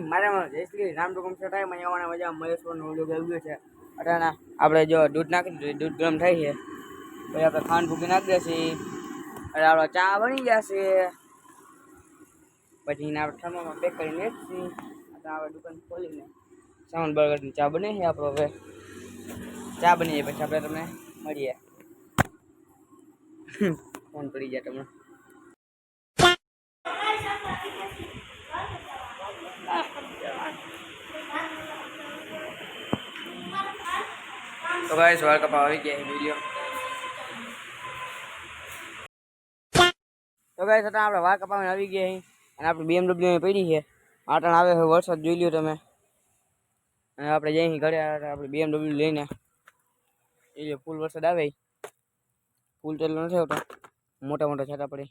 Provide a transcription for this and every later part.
મારા જય શ્રી રામ ટુકમ છટાય મને આવવાના મજા મહેશ્વરનો ઓલું આવ્યું છે અટાણા આપણે જો દૂધ નાખી દૂધ ગરમ થાય છે પછી આપણે ખાંડ ભૂકી નાખી દેશી એટલે આપણો ચા બની જશે પછી એને આપણે થર્મોમાં પેક કરીને વેચશી આપણે દુકાન ખોલીને સાઉન્ડ બર્ગરની ચા બને છે આપણો હવે ચા બની જાય પછી આપણે તમને મળીએ ફોન કરી જાય તમને તો ગાઈસ વર્લ્ડ કપ આવી ગયા વિડિયો તો ગાઈસ અત્યારે આપણે વર્લ્ડ કપ આવી ગયા અને આપણે BMW પડી છે આટણ આવે છે વરસાદ જોઈ લ્યો તમે અને આપણે જઈ ઘરે આપણે BMW લઈને એ ફૂલ વરસાદ આવે ફૂલ તો નથી આવતો મોટા મોટા છાંટા પડે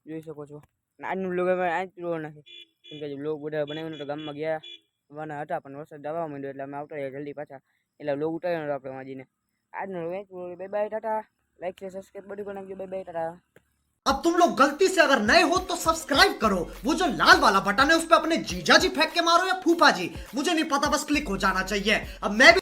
જોઈ શકો છો આજનું બ્લોગ અમે આજ જોવો નથી કેમ કે બ્લોગ બધા બનાવીને તો ગામમાં ગયા વાના હતા પણ વરસાદ આવવા માંડ્યો એટલે અમે આવતા રહ્યા જલ્દી પાછા એટલે બ્લોગ ઉતાર્યો નતો આપણે વાંચીને આજનો બાય બાય ટાટા લાઈક છે સબસ્ક્રાઇબ બધું કરી નાખજો બાય બાય ટાટા अब तुम लोग गलती से अगर नए हो तो सब्सक्राइब करो वो जो लाल वाला बटन है उस पर अपने जीजा जी फेंक के मारो या फूफा जी मुझे नहीं पता बस क्लिक हो जाना चाहिए अब मैं भी